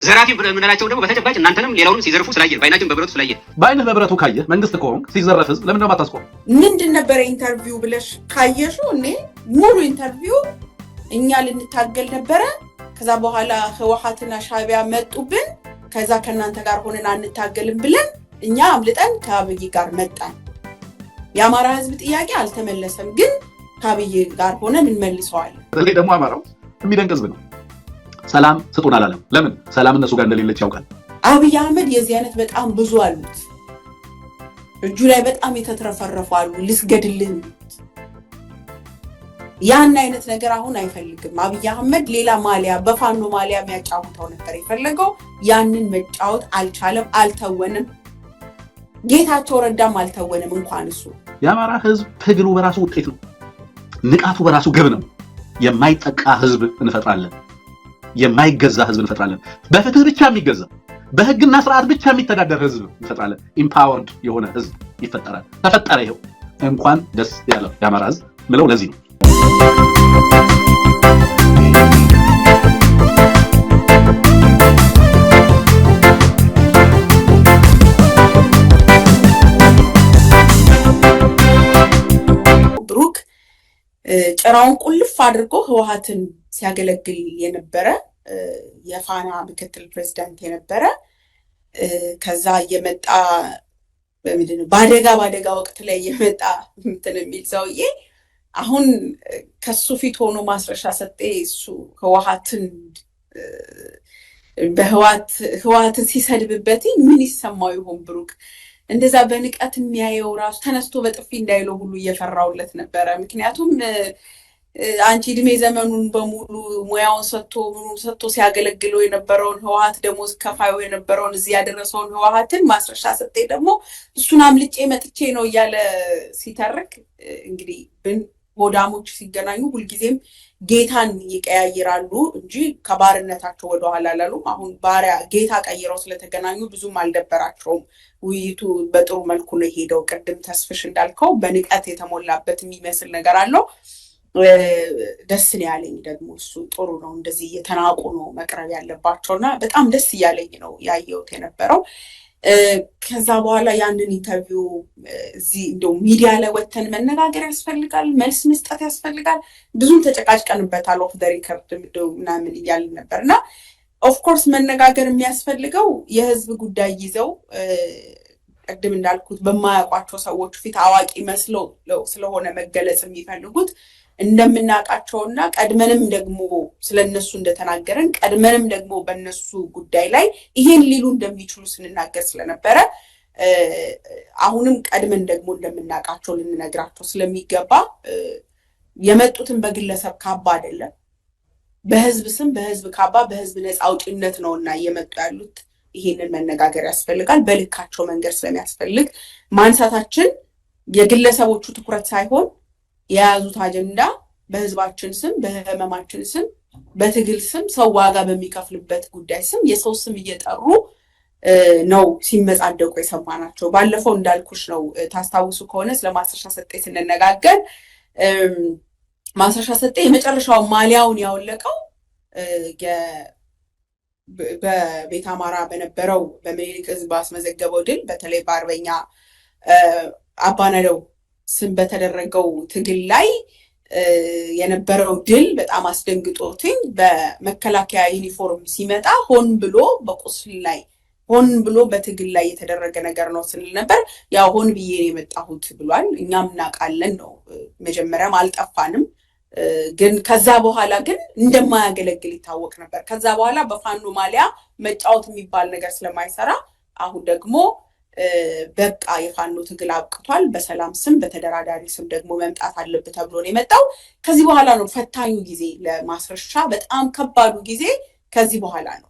ዘራፊ ምንላቸው ደግሞ በተጨባጭ እናንተንም ሌላውንም ሲዘርፉ ስላየን ባይናችን በብረቱ ስላየን ባይነህ በብረቱ ካየህ መንግስት ከሆንክ ሲዘረፍ ህዝብ ለምን ነው ማታስቆም? ምንድን ነበር ኢንተርቪው ብለሽ ካየሽው እኔ ሙሉ ኢንተርቪው እኛ ልንታገል ነበረ። ከዛ በኋላ ህወሓትና ሻዕቢያ መጡብን። ከዛ ከናንተ ጋር ሆነን አንታገልም ብለን እኛ አምልጠን ከአብይ ጋር መጣን። የአማራ ህዝብ ጥያቄ አልተመለሰም፣ ግን ከአብይ ጋር ሆነን እንመልሰዋለን። ስለዚህ ደግሞ አማራው የሚደንቅ ህዝብ ነው። ሰላም ስጡን አላለም። ለምን? ሰላም እነሱ ጋር እንደሌለች ያውቃል። አብይ አህመድ የዚህ አይነት በጣም ብዙ አሉት። እጁ ላይ በጣም የተትረፈረፉ አሉ። ልስገድልህ ያን አይነት ነገር አሁን አይፈልግም። አብይ አህመድ ሌላ ማሊያ በፋኖ ማሊያ የሚያጫውተው ነበር የፈለገው። ያንን መጫወት አልቻለም፣ አልተወንም። ጌታቸው ረዳም አልተወንም። እንኳን እሱ የአማራ ህዝብ ትግሉ በራሱ ውጤት ነው። ንቃቱ በራሱ ግብ ነው። የማይጠቃ ህዝብ እንፈጥራለን። የማይገዛ ህዝብ እንፈጥራለን። በፍትህ ብቻ የሚገዛ በህግና ስርዓት ብቻ የሚተዳደር ህዝብ እንፈጥራለን። ኢምፓወርድ የሆነ ህዝብ ይፈጠራል። ተፈጠረ። ይሄው እንኳን ደስ ያለው የአማራ ህዝብ ምለው ለዚህ ነው። ብሩክ ጭራውን ቁልፍ አድርጎ ህወሓትን ሲያገለግል የነበረ የፋና ምክትል ፕሬዝዳንት የነበረ ከዛ የመጣ በምንድነው ባደጋ ወቅት ላይ የመጣ እንትን የሚል ሰውዬ አሁን ከሱ ፊት ሆኖ ማስረሻ ሰጤ እሱ ህወሓትን ህወሓትን ሲሰድብበት ምን ይሰማው ይሆን? ብሩክ እንደዛ በንቀት የሚያየው ራሱ ተነስቶ በጥፊ እንዳይለው ሁሉ እየፈራውለት ነበረ። ምክንያቱም አንቺ እድሜ ዘመኑን በሙሉ ሙያውን ሰጥቶ ሲያገለግለው የነበረውን ህወሓት ደሞዝ ከፋዩ የነበረውን እዚህ ያደረሰውን ህወሓትን ማስረሻ ሰጤ ደግሞ እሱን አምልጬ መጥቼ ነው እያለ ሲተርክ እንግዲህ ሆዳሞች ሲገናኙ ሁልጊዜም ጌታን ይቀያይራሉ እንጂ ከባርነታቸው ወደኋላ አላሉም። አሁን ባሪያ ጌታ ቀይረው ስለተገናኙ ብዙም አልደበራቸውም። ውይይቱ በጥሩ መልኩ ነው የሄደው። ቅድም ተስፍሽ እንዳልከው በንቀት የተሞላበት የሚመስል ነገር አለው። ደስ ነው ያለኝ ደግሞ እሱ ጥሩ ነው። እንደዚህ እየተናቁ ነው መቅረብ ያለባቸውና በጣም ደስ እያለኝ ነው ያየሁት የነበረው። ከዛ በኋላ ያንን ኢንተርቪው እዚህ እንደው ሚዲያ ላይ ወተን መነጋገር ያስፈልጋል፣ መልስ መስጠት ያስፈልጋል። ብዙም ተጨቃጭቀንበታል። ኦፍ ዘ ሪከርድ ምናምን እያልን ነበርና ኦፍ ኮርስ መነጋገር የሚያስፈልገው የህዝብ ጉዳይ ይዘው ቅድም እንዳልኩት በማያውቋቸው ሰዎች ፊት አዋቂ መስለው ስለሆነ መገለጽ የሚፈልጉት እንደምናውቃቸውና ቀድመንም ደግሞ ስለነሱ እንደተናገረን ቀድመንም ደግሞ በነሱ ጉዳይ ላይ ይሄን ሊሉ እንደሚችሉ ስንናገር ስለነበረ አሁንም ቀድመን ደግሞ እንደምናውቃቸው ልንነግራቸው ስለሚገባ የመጡትን በግለሰብ ካባ አይደለም፣ በህዝብ ስም በህዝብ ካባ በህዝብ ነፃ አውጪነት ነውና እየመጡ ያሉት። ይሄንን መነጋገር ያስፈልጋል። በልካቸው መንገድ ስለሚያስፈልግ ማንሳታችን የግለሰቦቹ ትኩረት ሳይሆን የያዙት አጀንዳ በህዝባችን ስም በህመማችን ስም በትግል ስም ሰው ዋጋ በሚከፍልበት ጉዳይ ስም የሰው ስም እየጠሩ ነው ሲመጻደቁ የሰማናቸው። ባለፈው እንዳልኩሽ ነው ታስታውሱ ከሆነ ስለ ማስረሻ ሰጤ ስንነጋገር ማስረሻ ሰጤ የመጨረሻው ማሊያውን ያወለቀው በቤተ አማራ በነበረው በምኒልክ ህዝብ አስመዘገበው ድል በተለይ በአርበኛ አባናደው ስም በተደረገው ትግል ላይ የነበረው ድል በጣም አስደንግጦትኝ በመከላከያ ዩኒፎርም ሲመጣ ሆን ብሎ በቁስል ላይ ሆን ብሎ በትግል ላይ የተደረገ ነገር ነው ስንል ነበር። ያው ሆን ብዬ የመጣሁት ብሏል። እኛም እናውቃለን ነው። መጀመሪያም አልጠፋንም፣ ግን ከዛ በኋላ ግን እንደማያገለግል ይታወቅ ነበር። ከዛ በኋላ በፋኖ ማሊያ መጫወት የሚባል ነገር ስለማይሰራ አሁን ደግሞ በቃ የፋኖ ትግል አብቅቷል፣ በሰላም ስም በተደራዳሪ ስም ደግሞ መምጣት አለበት ተብሎ ነው የመጣው። ከዚህ በኋላ ነው ፈታኙ ጊዜ ለማስረሻ፣ በጣም ከባዱ ጊዜ ከዚህ በኋላ ነው።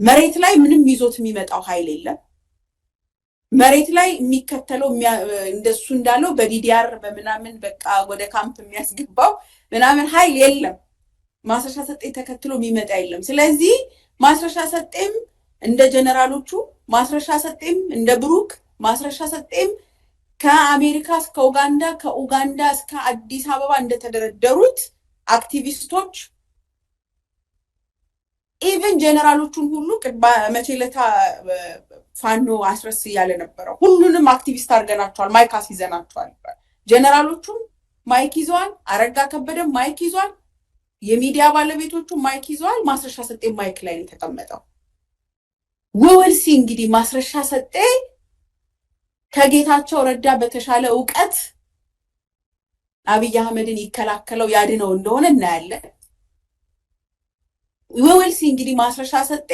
መሬት ላይ ምንም ይዞት የሚመጣው ኃይል የለም። መሬት ላይ የሚከተለው እንደሱ እንዳለው በዲዲአር በምናምን በቃ ወደ ካምፕ የሚያስገባው ምናምን ኃይል የለም። ማስረሻ ሰጤ ተከትሎ የሚመጣ የለም። ስለዚህ ማስረሻ ሰጤም እንደ ጀነራሎቹ ማስረሻ ሰጤም እንደ ብሩክ ማስረሻ ሰጤም ከአሜሪካ እስከ ኡጋንዳ ከኡጋንዳ እስከ አዲስ አበባ እንደተደረደሩት አክቲቪስቶች ኢቭን ጀነራሎቹን ሁሉ መቼለታ ፋኖ አስረስ እያለ ነበረው ሁሉንም አክቲቪስት አድርገናቸዋል፣ ማይክ አስይዘናቸዋል። ጀነራሎቹም ማይክ ይዘዋል፣ አረጋ ከበደም ማይክ ይዟል፣ የሚዲያ ባለቤቶቹ ማይክ ይዘዋል። ማስረሻ ሰጤ ማይክ ላይ ነው የተቀመጠው። ወልሲ እንግዲህ ማስረሻ ሰጤ ከጌታቸው ረዳ በተሻለ ዕውቀት አብይ አህመድን ይከላከለው ያድነው እንደሆነ እናያለን። ወልሲ እንግዲህ ማስረሻ ሰጤ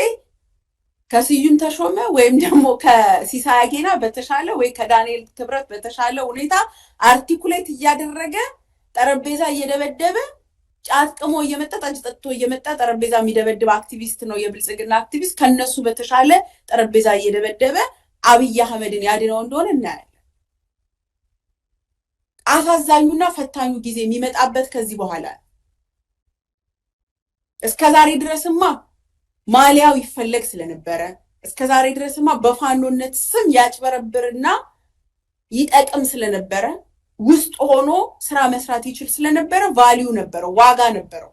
ከስዩም ተሾመ ወይም ደግሞ ከሲሳይ አጌና በተሻለ ወይ ከዳንኤል ክብረት በተሻለ ሁኔታ አርቲኩሌት እያደረገ ጠረጴዛ እየደበደበ ጫት ቅሞ እየመጣ ጠጅ ጠጥቶ እየመጣ ጠረጴዛ የሚደበድብ አክቲቪስት ነው፣ የብልጽግና አክቲቪስት። ከነሱ በተሻለ ጠረጴዛ እየደበደበ አብይ አህመድን ያድነው እንደሆነ እናያለን። አሳዛኙና ፈታኙ ጊዜ የሚመጣበት ከዚህ በኋላ እስከዛሬ ድረስማ ማሊያው ይፈለግ ስለነበረ እስከዛሬ ድረስማ በፋኖነት ስም ያጭበረብርና ይጠቅም ስለነበረ ውስጥ ሆኖ ስራ መስራት ይችል ስለነበረ ቫልዩ ነበረው፣ ዋጋ ነበረው፣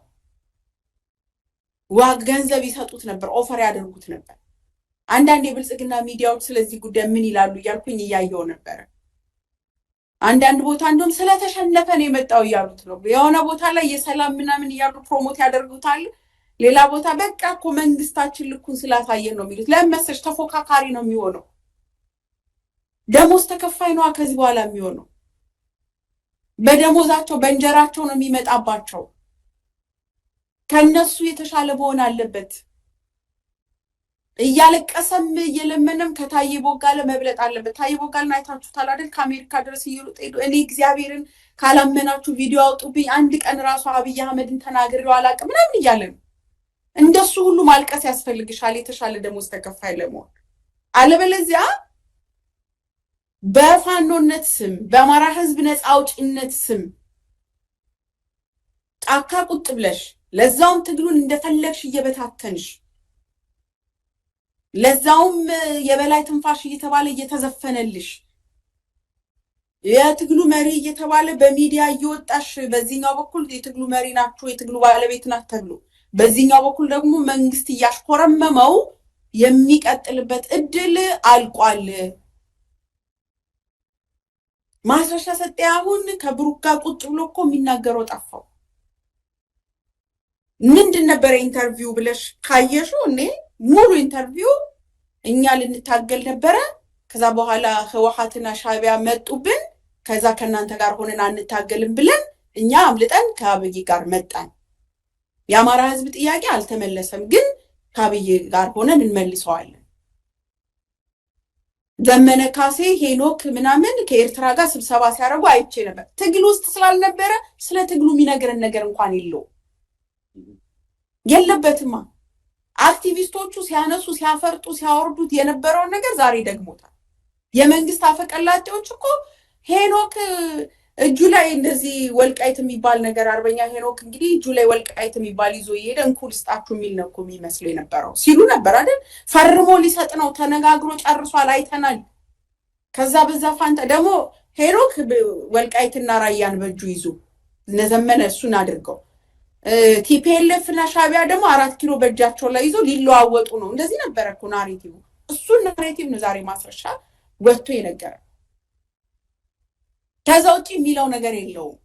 ገንዘብ ይሰጡት ነበር፣ ኦፈር ያደርጉት ነበር። አንዳንድ የብልጽግና ሚዲያዎች ስለዚህ ጉዳይ ምን ይላሉ እያልኩኝ እያየው ነበረ። አንዳንድ ቦታ እንደውም ስለተሸነፈ ነው የመጣው እያሉት ነው። የሆነ ቦታ ላይ የሰላም ምናምን እያሉ ፕሮሞት ያደርጉታል። ሌላ ቦታ በቃ እኮ መንግስታችን ልኩን ስላሳየን ነው የሚሉት። ለመሰሽ ተፎካካሪ ነው የሚሆነው። ደሞዝ ተከፋይ ነው ከዚህ በኋላ የሚሆነው። በደሞዛቸው በእንጀራቸው ነው የሚመጣባቸው። ከነሱ የተሻለ መሆን አለበት። እያለቀሰም እየለመነም ከታዬ ቦጋለ መብለጥ አለበት። ታዬ ቦጋለን አይታችሁታል አይደል? ከአሜሪካ ድረስ እየሮጠ ሄዶ እኔ እግዚአብሔርን ካላመናችሁ ቪዲዮ አውጡብኝ፣ አንድ ቀን ራሱ አብይ አህመድን ተናግሬው አላውቅም ምናምን እያለ ነው። እንደሱ ሁሉ ማልቀስ ያስፈልግሻል የተሻለ ደሞዝ ተከፋይ ለመሆን። አለበለዚያ በፋኖነት ስም በአማራ ህዝብ ነፃ አውጪነት ስም ጫካ ቁጥ ብለሽ ለዛውም ትግሉን እንደፈለግሽ እየበታተንሽ ለዛውም የበላይ ትንፋሽ እየተባለ እየተዘፈነልሽ የትግሉ መሪ እየተባለ በሚዲያ እየወጣሽ በዚህኛው በኩል የትግሉ መሪ ናችሁ የትግሉ ባለቤት ናት ተብሎ በዚህኛው በኩል ደግሞ መንግስት እያሽኮረመመው የሚቀጥልበት እድል አልቋል። ማስረሻ ሰጤ አሁን ከብሩክ ጋር ቁጭ ብሎ እኮ የሚናገረው ጠፋው። ምንድን ነበር ኢንተርቪው ብለሽ ካየሽው እኔ ሙሉ ኢንተርቪው እኛ ልንታገል ነበረ፣ ከዛ በኋላ ህወሓትና ሻዕቢያ መጡብን፣ ከዛ ከናንተ ጋር ሆነን አንታገልም ብለን እኛ አምልጠን ከአብይ ጋር መጣን። የአማራ ህዝብ ጥያቄ አልተመለሰም፣ ግን ከአብይ ጋር ሆነን እንመልሰዋለን። ዘመነ ካሴ ሄኖክ ምናምን ከኤርትራ ጋር ስብሰባ ሲያደርጉ አይቼ ነበር። ትግል ውስጥ ስላልነበረ ስለ ትግሉ የሚነግረን ነገር እንኳን የለበትማ። አክቲቪስቶቹ ሲያነሱ ሲያፈርጡ ሲያወርዱት የነበረውን ነገር ዛሬ ደግሞታል። የመንግስት አፈቀላጤዎች እኮ ሄኖክ እጁ ላይ እንደዚህ ወልቃይት የሚባል ነገር አርበኛ ሄኖክ እንግዲህ እጁ ላይ ወልቃይት የሚባል ይዞ ይሄደ እንኩል ስጣችሁ የሚል ነው እኮ የሚመስለው የነበረው ሲሉ ነበር አይደል? ፈርሞ ሊሰጥ ነው ተነጋግሮ ጨርሷል፣ አይተናል። ከዛ በዛ ፋንታ ደግሞ ሄኖክ ወልቃይትና ራያን በእጁ ይዞ እነዘመነ እሱን አድርገው ቲፒኤልኤፍ እና ሻዕቢያ ደግሞ 4 ኪሎ በእጃቸው ላይ ይዞ ሊለዋወጡ ነው። እንደዚህ ነበር እኮ ናሬቲቭ። እሱን ናሬቲቭ ነው ዛሬ ማስረሻ ወጥቶ የነገረ። ከዛ ውጪ የሚለው ነገር የለውም።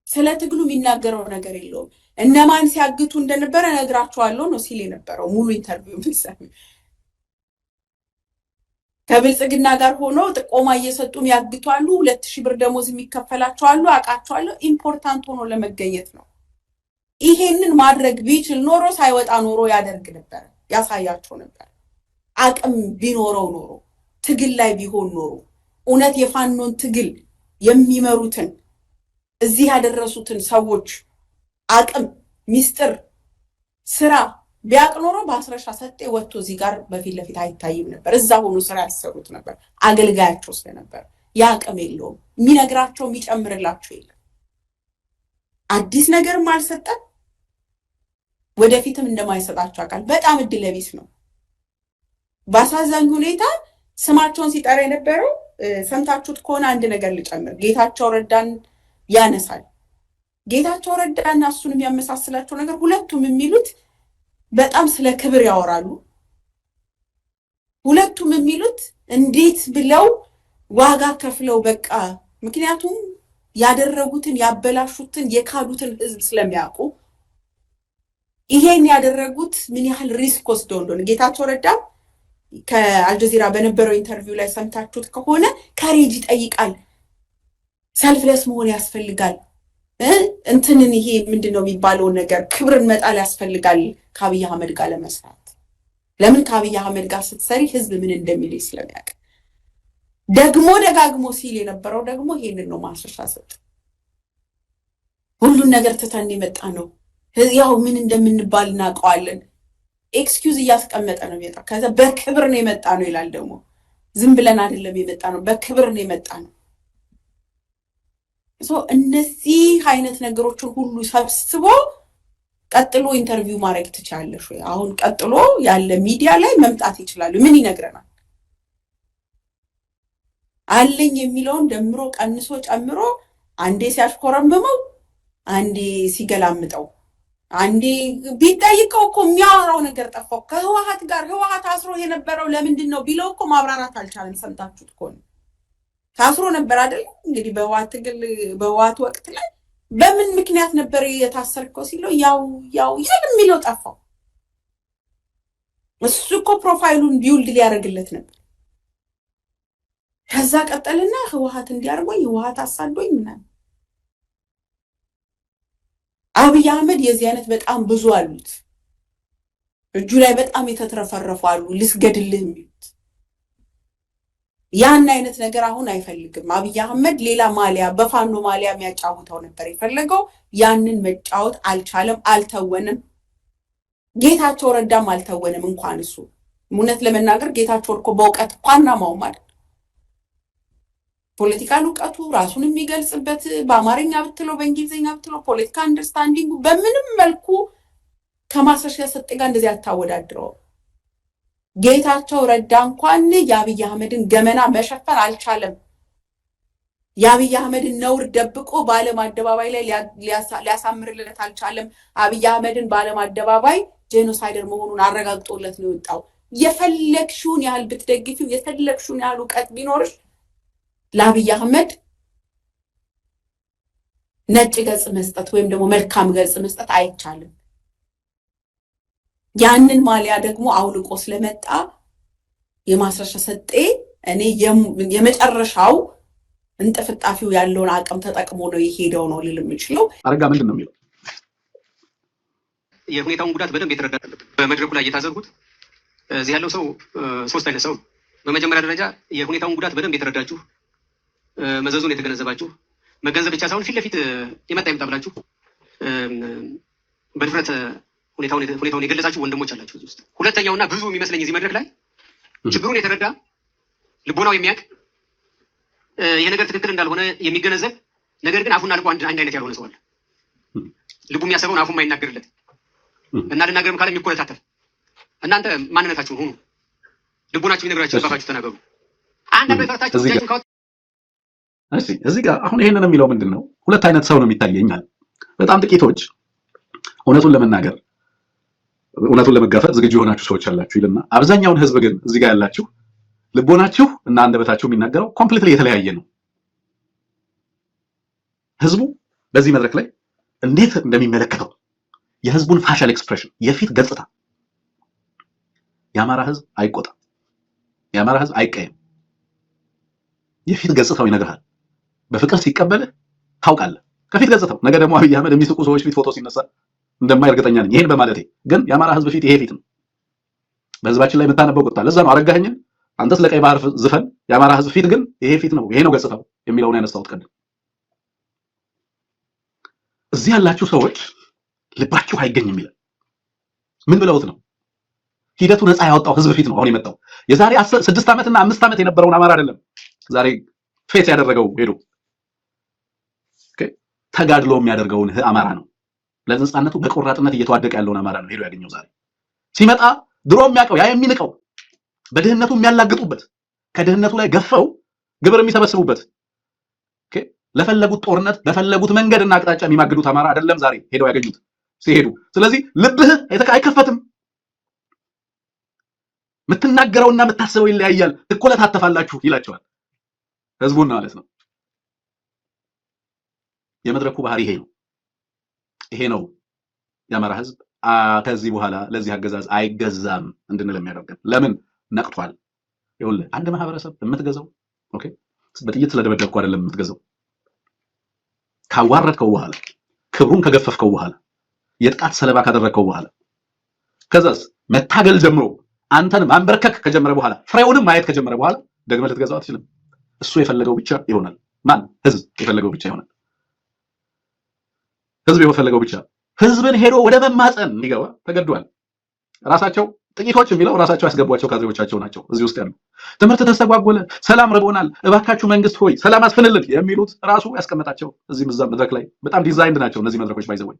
ስለ ትግሉ የሚናገረው ነገር የለውም። እነማን ሲያግቱ እንደነበረ ነግራቸዋለሁ ነው ሲል የነበረው ሙሉ ኢንተርቪው ምሳሌ። ከብልጽግና ጋር ሆኖ ጥቆማ እየሰጡም ያግቷሉ፣ 2000 ብር ደሞዝ የሚከፈላቸው አሉ፣ አቃቸዋለሁ። ኢምፖርታንት ሆኖ ለመገኘት ነው። ይሄንን ማድረግ ቢችል ኖሮ ሳይወጣ ኖሮ ያደርግ ነበር፣ ያሳያቸው ነበር። አቅም ቢኖረው ኖሮ ትግል ላይ ቢሆን ኖሮ እውነት የፋኖን ትግል የሚመሩትን እዚህ ያደረሱትን ሰዎች አቅም ሚስጥር ስራ ቢያቅ ኖሮ በአስረሻ ሰጤ ወጥቶ እዚህ ጋር በፊት ለፊት አይታይም ነበር። እዛ ሆኖ ስራ ያሰሩት ነበር፣ አገልጋያቸው ስለነበር። ያ አቅም የለውም፣ የሚነግራቸው የሚጨምርላቸው የለም። አዲስ ነገርም አልሰጠም፣ ወደፊትም እንደማይሰጣቸው አቃል። በጣም እድለቢስ ነው። በአሳዛኝ ሁኔታ ስማቸውን ሲጠራ የነበረው ሰምታችሁት ከሆነ አንድ ነገር ልጨምር፣ ጌታቸው ረዳን ያነሳል። ጌታቸው ረዳና እሱን የሚያመሳስላቸው ነገር ሁለቱም የሚሉት በጣም ስለ ክብር ያወራሉ። ሁለቱም የሚሉት እንዴት ብለው ዋጋ ከፍለው በቃ ምክንያቱም ያደረጉትን ያበላሹትን የካዱትን ህዝብ ስለሚያውቁ ይሄን ያደረጉት ምን ያህል ሪስክ ወስደው እንደሆነ ጌታቸው ረዳ ከአልጀዚራ በነበረው ኢንተርቪው ላይ ሰምታችሁት ከሆነ ካሬጅ ይጠይቃል፣ ሰልፍለስ መሆን ያስፈልጋል፣ እንትንን ይሄ ምንድነው የሚባለው ነገር ክብርን መጣል ያስፈልጋል ከአብይ አህመድ ጋር ለመስራት። ለምን ከአብይ አህመድ ጋር ስትሰሪ ህዝብ ምን እንደሚል ስለሚያውቅ ደግሞ ደጋግሞ ሲል የነበረው ደግሞ ይሄንን ነው። ማስረሻ ሰጥ ሁሉን ነገር ትተን የመጣ ነው፣ ያው ምን እንደምንባል እናውቀዋለን። ኤክስኪውዝ እያስቀመጠ ነው የመጣ። ከዛ በክብር ነው የመጣ ነው ይላል። ደግሞ ዝም ብለን አይደለም የመጣ ነው፣ በክብር ነው የመጣ ነው። እነዚህ አይነት ነገሮችን ሁሉ ሰብስቦ ቀጥሎ ኢንተርቪው ማድረግ ትችላለሽ ወይ? አሁን ቀጥሎ ያለ ሚዲያ ላይ መምጣት ይችላሉ። ምን ይነግረናል? አለኝ የሚለውን ደምሮ ቀንሶ ጨምሮ አንዴ ሲያሽኮረምመው አንዴ ሲገላምጠው አንዴ ቢጠይቀው እኮ የሚያወራው ነገር ጠፋው። ከህወሓት ጋር ህወሓት አስሮ የነበረው ለምንድን ነው ቢለው እኮ ማብራራት አልቻለም። ሰምታችሁት እኮ ነው። ታስሮ ነበር አይደል? እንግዲህ በህወሓት ትግል በህወሓት ወቅት ላይ በምን ምክንያት ነበር የታሰርከው ሲለው ያው የሚለው ጠፋው። እሱ እኮ ፕሮፋይሉን ቢውልድ ሊያደርግለት ነበር። ከዛ ቀጠልና ህወሓት እንዲያርጎኝ ህወሓት አሳዶኝ ምናምን። አብይ አህመድ የዚህ አይነት በጣም ብዙ አሉት። እጁ ላይ በጣም የተትረፈረፉ አሉ። ልስገድልህ የሚሉት ያን አይነት ነገር አሁን አይፈልግም። አብይ አህመድ ሌላ ማሊያ በፋኖ ማሊያ የሚያጫውተው ነበር የፈለገው። ያንን መጫወት አልቻለም፣ አልተወንም። ጌታቸው ረዳም አልተወንም። እንኳን እሱ እውነት ለመናገር ጌታቸው እኮ በእውቀት ኳናማው ማለት ፖለቲካል እውቀቱ ራሱን የሚገልጽበት በአማርኛ ብትለው በእንግሊዝኛ ብትለው ፖለቲካ አንደርስታንዲንጉ በምንም መልኩ ከማስረሻ ሰጤ ጋር እንደዚህ አታወዳድረው። ጌታቸው ረዳ እንኳን የአብይ አህመድን ገመና መሸፈን አልቻለም። የአብይ አህመድን ነውር ደብቆ በዓለም አደባባይ ላይ ሊያሳምርለት አልቻለም። አብይ አህመድን በዓለም አደባባይ ጄኖሳይደር መሆኑን አረጋግጦለት ነው የወጣው። የፈለግሽውን ያህል ብትደግፊው የፈለግሽውን ያህል እውቀት ቢኖርሽ ለአብይ አህመድ ነጭ ገጽ መስጠት ወይም ደግሞ መልካም ገጽ መስጠት አይቻልም። ያንን ማሊያ ደግሞ አውልቆ ስለመጣ የማስረሻ ሰጤ እኔ የመጨረሻው እንጥፍጣፊው ያለውን አቅም ተጠቅሞ ነው የሄደው ነው ልል የምችለው። አረጋ ምንድን ነው የሚለው? የሁኔታውን ጉዳት በደንብ የተረዳ በመድረኩ ላይ እየታዘብኩት እዚህ ያለው ሰው ሶስት አይነት ሰው። በመጀመሪያ ደረጃ የሁኔታውን ጉዳት በደንብ የተረዳችሁ መዘዙን የተገነዘባችሁ መገንዘብ ብቻ ሳይሆን ፊት ለፊት የመጣ ይምጣ ብላችሁ በድፍረት ሁኔታውን የገለጻችሁ ወንድሞች አላችሁ እዚህ ውስጥ። ሁለተኛውና ብዙ የሚመስለኝ እዚህ መድረክ ላይ ችግሩን የተረዳ ልቦናው የሚያውቅ ይሄ ነገር ትክክል እንዳልሆነ የሚገነዘብ ነገር ግን አፉና ልቡ አንድ አይነት ያልሆነ ሰው አለ። ልቡ የሚያሰበውን አፉ የማይናገርለት እና ልናገርም ካለ የሚኮለታተፍ። እናንተ ማንነታችሁን ሁኑ፣ ልቦናችሁ ይነግራችሁ፣ ባፋችሁ ተናገሩ። አንድ በፈታችሁ እጃችሁን እዚህ ጋር አሁን ይሄንን የሚለው ምንድን ነው? ሁለት አይነት ሰው ነው የሚታየኛል። በጣም ጥቂቶች እውነቱን ለመናገር እውነቱን ለመጋፈጥ ዝግጁ የሆናችሁ ሰዎች አላችሁ ይልና አብዛኛውን ህዝብ ግን እዚህ ጋር ያላችሁ ልቦናችሁ እና አንደበታችሁ የሚናገረው ኮምፕሊትሊ የተለያየ ነው። ህዝቡ በዚህ መድረክ ላይ እንዴት እንደሚመለከተው የህዝቡን ፋሻል ኤክስፕሬሽን የፊት ገጽታ የአማራ ህዝብ አይቆጣ፣ የአማራ ህዝብ አይቀየም። የፊት ገጽታው ይነግርሃል። በፍቅር ሲቀበልህ ታውቃለህ ከፊት ገጽታው። ነገ ደግሞ አብይ አህመድ የሚስቁ ሰዎች ፊት ፎቶ ሲነሳ እንደማይ እርግጠኛ ነኝ። ይሄን በማለቴ ግን የአማራ ህዝብ ፊት ይሄ ፊት ነው። በህዝባችን ላይ የምታነበው ቁጣ ለዛ ነው አረጋኸኝን አንተስ ለቀይ ባህር ዝፈን፣ የአማራ ህዝብ ፊት ግን ይሄ ፊት ነው፣ ይሄ ነው ገጽታው የሚለውን ያነሳሁት ቀደም። እዚህ ያላችሁ ሰዎች ልባችሁ አይገኝም ይላል። ምን ብለውት ነው? ሂደቱ ነፃ ያወጣው ህዝብ ፊት ነው አሁን የመጣው። የዛሬ 6 ዓመትና 5 ዓመት የነበረውን አማራ አይደለም ዛሬ ፌስ ያደረገው ሄዶ ተጋድሎ የሚያደርገውን አማራ ነው። ለነፃነቱ በቆራጥነት እየተዋደቀ ያለውን አማራ ነው ሄዶ ያገኘው። ዛሬ ሲመጣ ድሮ የሚያውቀው ያ የሚንቀው በድህነቱ የሚያላግጡበት ከድህነቱ ላይ ገፈው ግብር የሚሰበስቡበት ለፈለጉት ጦርነት በፈለጉት መንገድና አቅጣጫ የሚማግዱት አማራ አይደለም ዛሬ ሄደው ያገኙት ሲሄዱ። ስለዚህ ልብህ አይከፈትም። የምትናገረውና የምታስበው ይለያያል፣ ትኮለታተፋላችሁ ይላቸዋል ህዝቡን ማለት ነው። የመድረኩ ባህሪ ይሄ ነው የአማራ ህዝብ ከዚህ በኋላ ለዚህ አገዛዝ አይገዛም እንድንል የሚያደርገን። ለምን ነቅቷል። ይኸውልህ አንድ ማህበረሰብ የምትገዛው ኦኬ በጥይት ስለደበደብኩ አይደለም የምትገዛው፣ ካዋረድከው በኋላ ክብሩን ከገፈፍከው በኋላ የጥቃት ሰለባ ካደረግከው በኋላ ከዛስ መታገል ጀምሮ አንተን ማንበርከክ ከጀመረ በኋላ ፍሬውንም ማየት ከጀመረ በኋላ ደግመህ ልትገዛው አትችልም። እሱ የፈለገው ብቻ ይሆናል። ማን? ህዝብ የፈለገው ብቻ ይሆናል። ህዝብ የፈለገው ብቻ። ህዝብን ሄዶ ወደ መማፀን እንዲገባ ተገዷል። ራሳቸው ጥቂቶች የሚለው ራሳቸው ያስገቧቸው ካድሬዎቻቸው ናቸው እዚህ ውስጥ ያሉ። ትምህርት ተስተጓጎለ፣ ሰላም ርቦናል፣ እባካችሁ መንግስት ሆይ ሰላም አስፍንልን የሚሉት ራሱ ያስቀመጣቸው እዚህም እዛም መድረክ ላይ በጣም ዲዛይንድ ናቸው እነዚህ መድረኮች ባይዘወይ።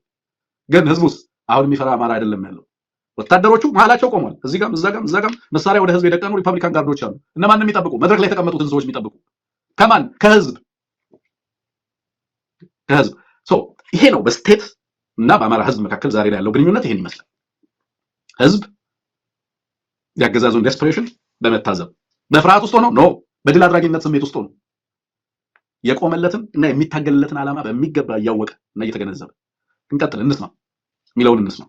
ግን ህዝቡስ አሁን የሚፈራ አማራ አይደለም ያለው። ወታደሮቹ መሀላቸው ቆሟል። እዚህ ጋም እዛ ጋም መሳሪያ ወደ ህዝብ የደቀኑ ሪፐብሊካን ጋርዶች አሉ። እነማን የሚጠብቁ? መድረክ ላይ የተቀመጡትን ሰዎች የሚጠብቁ። ከማን? ከህዝብ። ይሄ ነው በስቴት እና በአማራ ህዝብ መካከል ዛሬ ላይ ያለው ግንኙነት ይሄን ይመስላል። ህዝብ ያገዛዙን ዴስፐሬሽን በመታዘብ በፍርሃት ውስጥ ሆኖ በድል አድራጊነት ስሜት ውስጥ ሆኖ የቆመለትን እና የሚታገልለትን ዓላማ በሚገባ እያወቀ እና እየተገነዘበ እንቀጥል፣ እንስማ የሚለውን እንስማ።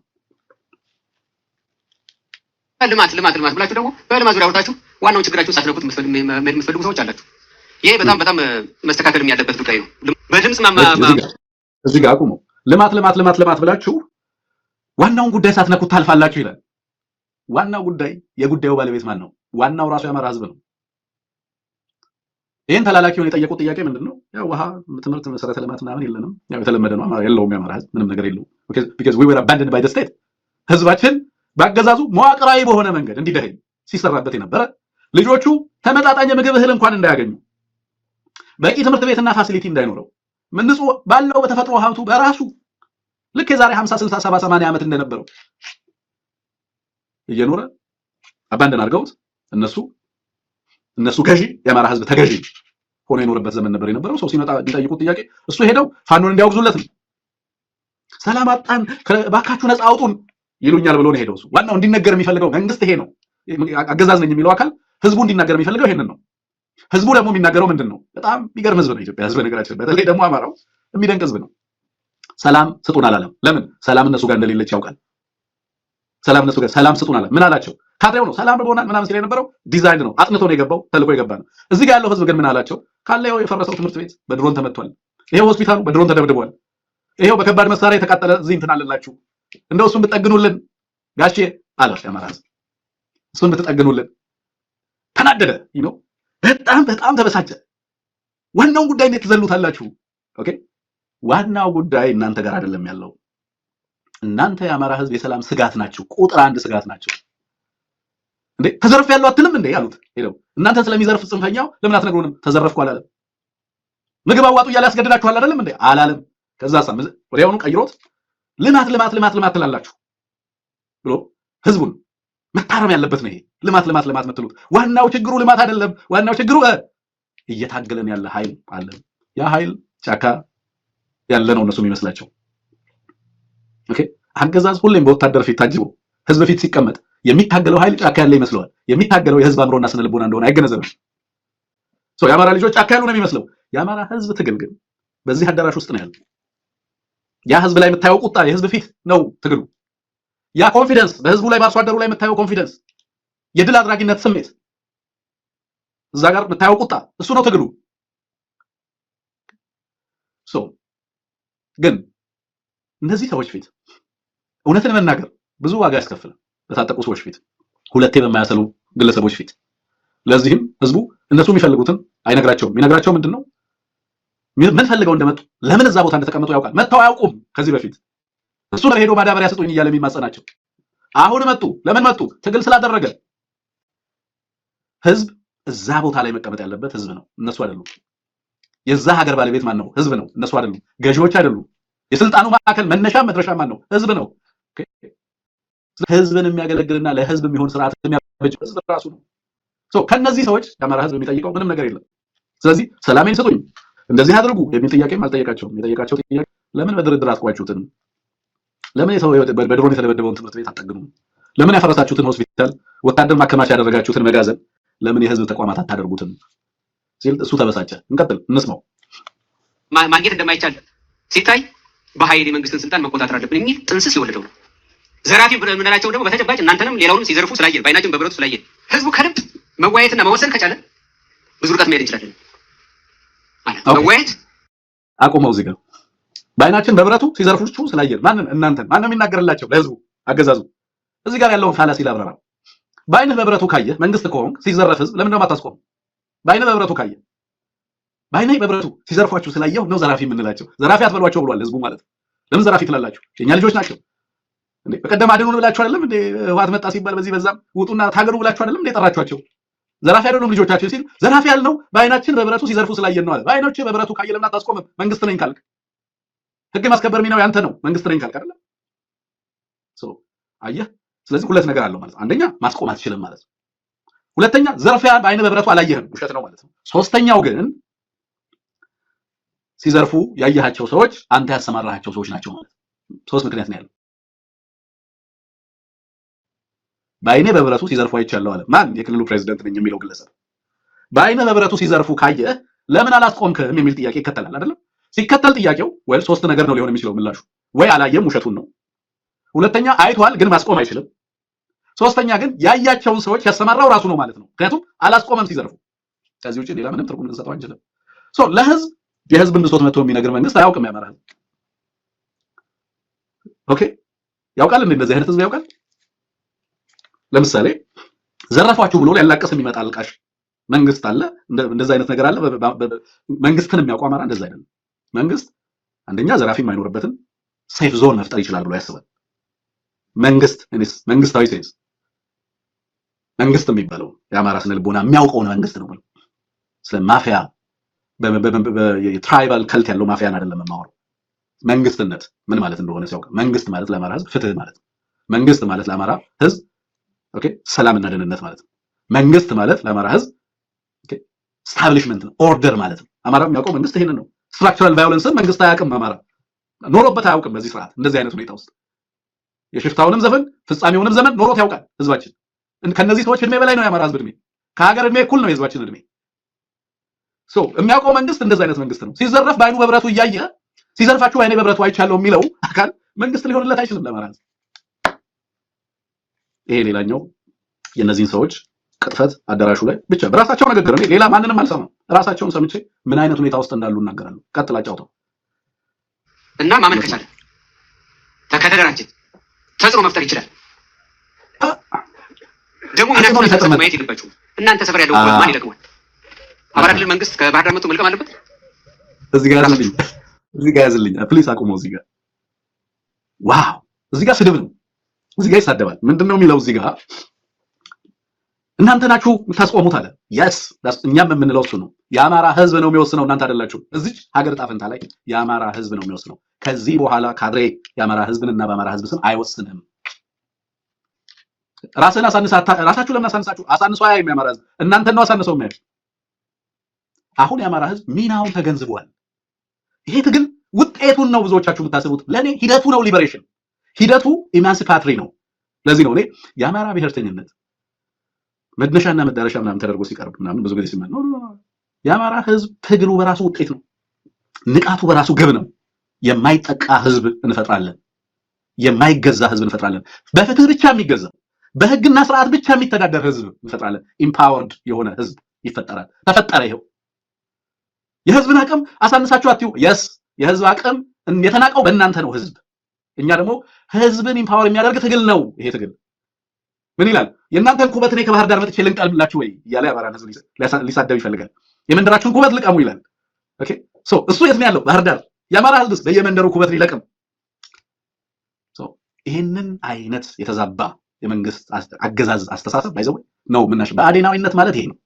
ልማት ብላችሁ ደግሞ በልማት ዙሪያ ወጣችሁ ዋናውን ችግራችሁን ሳትነኩት የምትፈልጉ ሰዎች አላችሁ። ይሄ በጣም መስተካከልም ያለበት ጉዳይ ነው። በድምጽ እዚህ ጋር አቁሙ። ልማት ብላችሁ ዋናውን ጉዳይ ሳትነኩት ታልፋላችሁ ይላል። ዋናው ጉዳይ የጉዳዩ ባለቤት ማን ነው? ዋናው ራሱ የአማራ ህዝብ ነው። ይሄን ተላላኪውን የጠየቁት ጥያቄ ምንድነው? ያው ውሃ፣ ትምህርት፣ መሰረተ ልማት ምናምን የለንም። ያው የተለመደ ነው። የለውም የአማራ ህዝብ ምንም ነገር የለውም። because we were abandoned by the state። ህዝባችን በአገዛዙ መዋቅራዊ በሆነ መንገድ እንዲደህይ ሲሰራበት የነበረ ልጆቹ ተመጣጣኝ ምግብ እህል እንኳን እንዳያገኙ፣ በቂ ትምህርት ቤትና ፋሲሊቲ እንዳይኖረው፣ ንጹህ ባለው በተፈጥሮ ሀብቱ በራሱ ልክ የዛሬ 50 60 70 80 ዓመት እንደነበረው እየኖረ አባንደን አድርገውት እነሱ ገዢ የአማራ ህዝብ ተገዢ ሆኖ የኖረበት ዘመን ነበር የነበረው። ሰው ሲመጣ የሚጠይቁት ጥያቄ እሱ ሄደው ፋኖን እንዲያወግዙለት ነው። ሰላም አጣን ባካችሁ ነፃ አውጡን ይሉኛል ብሎ ነው ሄደው። እሱ ዋናው እንዲነገር የሚፈልገው መንግስት ይሄ ነው። አገዛዝ ነኝ የሚለው አካል ህዝቡ እንዲናገር የሚፈልገው ይሄንን ነው። ህዝቡ ደግሞ የሚናገረው ምንድነው? በጣም የሚገርም ህዝብ ነው ኢትዮጵያ ህዝብ። ነገራችን በተለይ ደግሞ አማራው የሚደንቅ ህዝብ ነው። ሰላም ስጡን አላለም። ለምን? ሰላም እነሱ ጋር እንደሌለች ያውቃል። ሰላም ስጡን አለ። ምን አላቸው? ካድሬው ነው ሰላም ርቦናል ምናምን ሲል የነበረው ዲዛይን ነው። አጥንቶ ነው የገባው፣ ተልኮ የገባ ነው። እዚህ ጋር ያለው ህዝብ ግን ምን አላቸው? ካለው የፈረሰው ትምህርት ቤት በድሮን ተመቷል። ይሄው ሆስፒታሉ በድሮን ተደብድቧል። ይሄው በከባድ መሳሪያ የተቃጠለ እዚህ እንትን አለላችሁ፣ እንደው እሱን ብትጠግኑልን ጋሼ አለ የአማራ ህዝብ። እሱን ብትጠግኑልን ተናደደ። በጣም ተበሳጨ። ዋናውን ጉዳይ እንዴት ትዘሉታላችሁ? ኦኬ ዋናው ጉዳይ እናንተ ጋር አይደለም ያለው። እናንተ የአማራ ህዝብ የሰላም ስጋት ናችሁ፣ ቁጥር 1 ስጋት ናችሁ። እንዴ ተዘርፍ ያለው አትልም እንዴ ያሉት ሄደው። እናንተ ስለሚዘርፍ ጽንፈኛው ለምን አትነግሩንም? ተዘረፍኩ አላለም። ምግብ አዋጡ እያለ ያስገድዳችኋል አይደለም እንዴ አላለም። ከዛሳ ወዲያውኑ ቀይሮት ልማት ትላላችሁ ብሎ ህዝቡን መታረም ያለበት ነው። ይሄ ልማት ምትሉት ዋናው ችግሩ ልማት አይደለም። ዋናው ችግሩ እየታገለን ያለ ኃይል አለ። ያ ኃይል ጫካ ያለ ነው እነሱ የሚመስላቸው። ኦኬ አገዛዝ ሁሌም በወታደር ፊት ታጅቦ ህዝብ ፊት ሲቀመጥ የሚታገለው ኃይል ጫካ ያለ ይመስለዋል። የሚታገለው የህዝብ አምሮና ስነ ልቦና እንደሆነ አይገነዘብም። የአማራ ልጆች ጫካ ያሉ ነው የሚመስለው። የአማራ ህዝብ ትግል ግን በዚህ አዳራሽ ውስጥ ነው ያለው። ያ ህዝብ ላይ የምታየው ቁጣ የህዝብ ፊት ነው ትግሉ። ያ ኮንፊደንስ በህዝቡ ላይ በአርሶ አደሩ ላይ የምታየው ኮንፊደንስ፣ የድል አድራጊነት ስሜት፣ እዛ ጋር የምታየው ቁጣ እሱ ነው ትግሉ። ግን እነዚህ ሰዎች ፊት እውነትን መናገር ብዙ ዋጋ ያስከፍላል። በታጠቁ ሰዎች ፊት፣ ሁለቴ በማያሰሉ ግለሰቦች ፊት። ለዚህም ህዝቡ እነሱ የሚፈልጉትን አይነግራቸውም። የሚነግራቸው ምንድነው? ምን ፈልገው እንደመጡ ለምን እዛ ቦታ እንደተቀመጡ ያውቃል። መጥተው አያውቁም ከዚህ በፊት። እሱ ሄዶ ማዳበሪያ ስጡኝ እያለ የሚማጸናቸው አሁን መጡ። ለምን መጡ? ትግል ስላደረገ። ህዝብ እዛ ቦታ ላይ መቀመጥ ያለበት ህዝብ ነው፣ እነሱ አይደሉም። የዛ ሀገር ባለቤት ማን ነው? ህዝብ ነው፣ እነሱ አይደሉም። ገዢዎች አይደሉም። የስልጣኑ ማዕከል መነሻ መድረሻ ማን ነው? ህዝብ ነው። ህዝብን የሚያገለግልና ለህዝብ የሚሆን ስርዓት የሚያበጅ ህዝብ ራሱ ነው። ከነዚህ ሰዎች የአማራ ህዝብ የሚጠይቀው ምንም ነገር የለም። ስለዚህ ሰላሜን ስጡኝ፣ እንደዚህ አድርጉ የሚል ጥያቄም አልጠየቃቸውም። የጠየቃቸው ጥያቄ ለምን በድርድር አትቋጩትም? ለምን በድሮን የተደበደበውን ትምህርት ቤት አትጠግኑም? ለምን ያፈረሳችሁትን ሆስፒታል፣ ወታደር ማከማቻ ያደረጋችሁትን መጋዘን ለምን የህዝብ ተቋማት አታደርጉትም ሲል እሱ ተበሳጨ። እንቀጥል፣ እንስማው። ማግኘት እንደማይቻል ሲታይ በኃይል የመንግስትን ስልጣን መቆጣጠር አለብን የሚል ጥንስስ የወለደው ነው። ዘራፊ የምንላቸው ደግሞ በተጨባጭ እናንተንም ሌላውንም ሲዘርፉ ስላየን፣ በአይናችን በብረቱ ስላየን፣ ህዝቡ ከልብ መወያየትና መወሰን ከቻለ ብዙ ርቀት መሄድ እንችላለን። መወያየት አቁመው እዚህ ጋር በአይናችን በብረቱ ሲዘርፉ ስላየን፣ እናንተን ማንም የሚናገርላቸው ለህዝቡ አገዛዙ እዚህ ጋር ያለውን ፋላሲ ላብራራ። በአይንህ በብረቱ ካየህ መንግስት ከሆንክ ሲዘረፍ ህዝብ ለምን ነው የማታስቆም? በአይንህ በብረቱ ካየህ በአይንህ በብረቱ ሲዘርፏችሁ ስላየው ነው ዘራፊ የምንላቸው። ዘራፊ አትበሏቸው ብሏል ህዝቡ ማለት። ለምን ዘራፊ ትላላችሁ? የኛ ልጆች ናቸው እንዴ? በቀደም አድኑን ብላችሁ አይደለም እንዴ? ህወሓት መጣ ሲባል በዚህ በዛም ውጡና ታገሉ ብላችሁ አይደለም እንዴ ጠራችኋቸው? ዘራፊ አይደሉም ልጆቻችሁ ሲል ዘራፊ ያልነው በአይናችን በብረቱ ሲዘርፉ ስላየን ነው አለ። በአይኖች በብረቱ ካየህ ለምን አታስቆምም? መንግስት ነኝ ካልክ፣ ህግ ማስከበር ሚናው ያንተ ነው። መንግስት ነኝ ካልክ አይደለም አየህ። ስለዚህ ሁለት ነገር አለው ማለት ነው። አንደኛ ማስቆም አትችልም ማለት ነው። ሁለተኛ ዘርፊያ በአይነ በብረቱ አላየህም፣ ውሸት ነው ማለት ነው። ሶስተኛው ግን ሲዘርፉ ያየሃቸው ሰዎች አንተ ያሰማራሃቸው ሰዎች ናቸው ማለት ነው። ሶስት ምክንያት ነው ያለው። በአይነ በብረቱ ሲዘርፉ አይቻለሁ አለ ማን? የክልሉ ፕሬዝዳንት ነኝ የሚለው ግለሰብ። በአይነ በብረቱ ሲዘርፉ ካየህ ለምን አላስቆምክም የሚል ጥያቄ ይከተላል አይደለም? ሲከተል ጥያቄው ወይ ሶስት ነገር ነው ሊሆን የሚችለው ምላሹ። ወይ አላየም፣ ውሸቱን ነው። ሁለተኛ አይቷል፣ ግን ማስቆም አይችልም። ሶስተኛ ግን ያያቸውን ሰዎች ያሰማራው ራሱ ነው ማለት ነው። ምክንያቱም አላስቆመም ሲዘርፉ። ከዚህ ውጪ ሌላ ምንም ትርጉም ልንሰጠው አንችልም። ለህዝብ የህዝብን ብሶት መጥቶ የሚነግር መንግስት አያውቅም። ያመራል። ኦኬ ያውቃል እንዴ? እንደዚህ አይነት ህዝብ ያውቃል? ለምሳሌ ዘረፋችሁ ብሎ ሊያላቀስ የሚመጣ አልቃሽ መንግስት አለ። እንደዛ አይነት ነገር አለ። መንግስትን የሚያውቀው አማራ እንደዛ አይደለም። መንግስት አንደኛ ዘራፊ የማይኖርበትን ሴፍ ዞን መፍጠር ይችላል ብሎ ያስባል። መንግስታዊ ሴንስ መንግስት የሚባለው የአማራ ስነ ልቦና የሚያውቀውን መንግስት ነው። ስለ ማፊያ የትራይባል ከልት ያለው ማፊያን አይደለም የማወራው። መንግስትነት ምን ማለት እንደሆነ ሲያውቅ፣ መንግስት ማለት ለአማራ ህዝብ ፍትህ ማለት ነው። መንግስት ማለት ለአማራ ህዝብ ኦኬ ሰላምና ደህንነት ማለት ነው። መንግስት ማለት ለአማራ ህዝብ ኦኬ ስታብሊሽመንት ነው፣ ኦርደር ማለት ነው። አማራ የሚያውቀው መንግስት ይሄንን ነው። ስትራክቸራል ቫዮለንስን መንግስት አያውቅም። አማራ ኖሮበት አያውቅም። በዚህ ስርዓት እንደዚህ አይነት ሁኔታ ውስጥ የሽፍታውንም ዘመን ፍጻሜውንም ዘመን ኖሮት ያውቃል ህዝባችን። ከነዚህ ሰዎች እድሜ በላይ ነው የአማራ ህዝብ እድሜ። ከሀገር እድሜ እኩል ነው የህዝባችን እድሜ። የሚያውቀው መንግስት እንደዚህ አይነት መንግስት ነው። ሲዘረፍ በአይኑ በብረቱ እያየ ሲዘርፋችሁ በአይኔ በብረቱ አይቻለሁ የሚለው አካል መንግስት ሊሆንለት አይችልም ለአማራ ህዝብ። ይሄ ሌላኛው የእነዚህን ሰዎች ቅጥፈት አዳራሹ ላይ ብቻ በራሳቸው ንግግር ነው። ሌላ ማንንም አልሰማም። ራሳቸውን ሰምቼ ምን አይነት ሁኔታ ውስጥ እንዳሉ እናገራለሁ። ቀጥል አጫውተው እና ማመን ከቻለ ከተደራጀን ተጽዕኖ መፍጠር ይችላል። ደግሞ እናንተ ማየት የለባችሁም። እናንተ ሰፈር ያለው ማን ይደግማል? አማራ ክልል መንግስት ከባህር ዳር መጥቶ መልቀም አለበት። እዚህ ጋር ያዝልኝ ፕሊስ፣ አቁመው እዚህ ጋር። ዋው እዚህ ጋር ስድብ ነው። እዚህ ጋር ይሳደባል። ምንድነው የሚለው እዚህ ጋር? እናንተ ናችሁ የምታስቆሙት አለ። የስ እኛም የምንለው እሱ ነው። የአማራ ህዝብ ነው የሚወስነው፣ እናንተ አይደላችሁ። እዚች ሀገር ዕጣ ፈንታ ላይ የአማራ ህዝብ ነው የሚወስነው። ከዚህ በኋላ ካድሬ የአማራ ህዝብንና በአማራ ህዝብ ስም አይወስንም። ራሳችሁ ለምን አሳንሳችሁ? አሳንሶ አያይም የአማራ ህዝብ። እናንተ ነው አሳንሰው የሚያዩ። አሁን የአማራ ህዝብ ሚናውን ተገንዝቧል። ይሄ ትግል ውጤቱን ነው ብዙዎቻችሁ የምታስቡት። ለእኔ ሂደቱ ነው ሊበሬሽን፣ ሂደቱ ኢማንሲፓትሪ ነው። ለዚህ ነው እኔ የአማራ ብሔርተኝነት መድነሻና መዳረሻ ምናምን ተደርጎ ሲቀርብ ምናምን ብዙ ጊዜ ሲመን የአማራ ህዝብ ትግሉ በራሱ ውጤት ነው። ንቃቱ በራሱ ግብ ነው። የማይጠቃ ህዝብ እንፈጥራለን። የማይገዛ ህዝብ እንፈጥራለን። በፍትህ ብቻ የሚገዛ በህግና ስርዓት ብቻ የሚተዳደር ህዝብ እንፈጥራለን። ኢምፓወርድ የሆነ ህዝብ ይፈጠራል። ተፈጠረ። ይሄው የህዝብን አቅም አሳንሳችሁ አትዩ። የስ የህዝብ አቅም የተናቀው በእናንተ ነው ህዝብ። እኛ ደግሞ ህዝብን ኢምፓወር የሚያደርግ ትግል ነው ይሄ ትግል። ምን ይላል? የእናንተን ኩበት እኔ ከባህር ዳር መጥቼ ልንቀልምላችሁ ወይ እያለ የአማራን ህዝብ ሊሳደብ ይፈልጋል። የመንደራችሁን ኩበት ልቀሙ ይላል። ኦኬ እሱ የት ነው ያለው? ባህር ዳር። የአማራ ህዝብስ በየመንደሩ ኩበት ሊለቅም። ይህንን አይነት የተዛባ የመንግስት አገዛዝ አስተሳሰብ ባይዘው ነው ምናሽ በአዴናዊነት ማለት ይሄ ነው።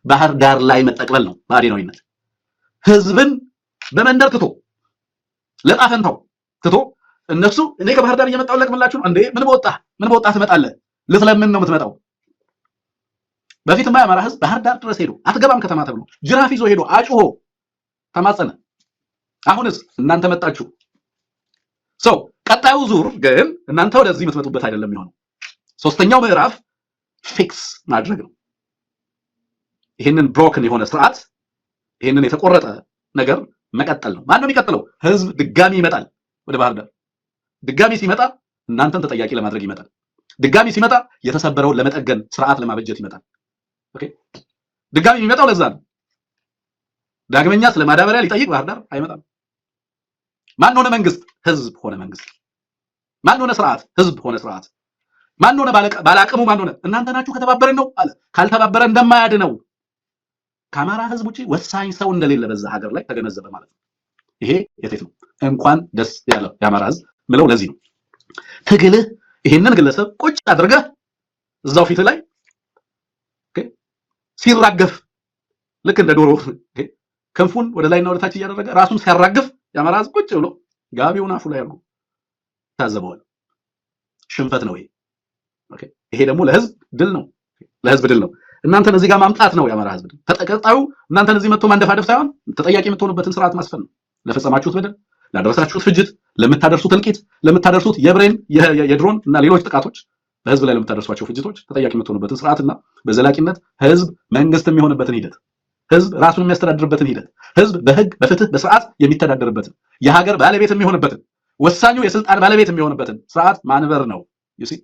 ባህር ዳር ላይ መጠቅለል ነው በአዴናዊነት። ህዝብን በመንደር ትቶ ለጣፈንታው ትቶ እነሱ እኔ ከባህር ዳር እየመጣሁ ለቅምላችሁ ነው እንዴ? ምን በወጣ ትመጣለህ? ልትለምን ነው የምትመጣው? በፊትማ የአማራ ህዝብ ባህር ዳር ድረስ ሄዶ አትገባም ከተማ ተብሎ ጅራፍ ይዞ ሄዶ አጭሆ ተማጸነ። አሁንስ እናንተ መጣችሁ። ቀጣዩ ዙር ግን እናንተ ወደዚህ የምትመጡበት አይደለም የሚሆነው። ሶስተኛው ምዕራፍ ፊክስ ማድረግ ነው። ይሄንን ብሮክን የሆነ ስርዓት፣ ይሄንን የተቆረጠ ነገር መቀጠል ነው። ማን ነው የሚቀጥለው? ህዝብ ድጋሚ ይመጣል ወደ ባህር ዳር። ድጋሚ ሲመጣ እናንተን ተጠያቂ ለማድረግ ይመጣል። ድጋሚ ሲመጣ የተሰበረውን ለመጠገን ስርዓት ለማበጀት ይመጣል። ኦኬ፣ ድጋሚ የሚመጣው ለዛ ነው። ዳግመኛ ስለ ማዳበሪያ ሊጠይቅ ባህር ዳር አይመጣም። ማን ሆነ መንግስት? ህዝብ ሆነ መንግስት። ማን ሆነ ስርዓት? ህዝብ ሆነ ስርዓት። ማን ሆነ ባላቅሙ? ማን ሆነ? እናንተ ናችሁ ከተባበረን ነው አለ። ካልተባበረ እንደማያድነው ከአማራ ህዝብ ውጪ ወሳኝ ሰው እንደሌለ በዛ ሀገር ላይ ተገነዘበ ማለት ነው። ይሄ የቴት ነው። እንኳን ደስ ያለው የአማራ ህዝብ ምለው ለዚህ ነው። ትግልህ ይሄንን ግለሰብ ቁጭ አድርገህ እዛው ፊት ላይ ሲራገፍ ልክ እንደ ዶሮ ክንፉን ወደ ላይና ወደ ታች እያደረገ ራሱን ሲያራግፍ የአማራ ህዝብ ቁጭ ብሎ ጋቢውን አፉ ላይ አድርጎ ታዘበዋል። ሽንፈት ነው ይሄ። ኦኬ፣ ይሄ ደግሞ ለህዝብ ድል ነው። ለህዝብ ድል ነው። እናንተን እዚህ ጋር ማምጣት ነው የአማራ ህዝብ ድል። ተቀጣዩ እናንተን እዚህ መጥቶ ማንደፋደፍ ሳይሆን ተጠያቂ የምትሆኑበትን ስርዓት ማስፈን ነው። ለፈጸማችሁት በደል፣ ላደረሳችሁት ፍጅት፣ ለምታደርሱት እልቂት፣ ለምታደርሱት የብሬን የድሮን እና ሌሎች ጥቃቶች፣ በህዝብ ላይ ለምታደርሷቸው ፍጅቶች ተጠያቂ የምትሆኑበትን ስርዓትና በዘላቂነት ህዝብ መንግስት የሚሆንበትን ሂደት፣ ህዝብ ራሱን የሚያስተዳድርበትን ሂደት፣ ህዝብ በህግ በፍትህ በስርዓት የሚተዳደርበትን የሀገር ባለቤት የሚሆንበትን ወሳኙ የስልጣን ባለቤት የሚሆንበትን ስርዓት ማንበር ነው። ዩ ሲ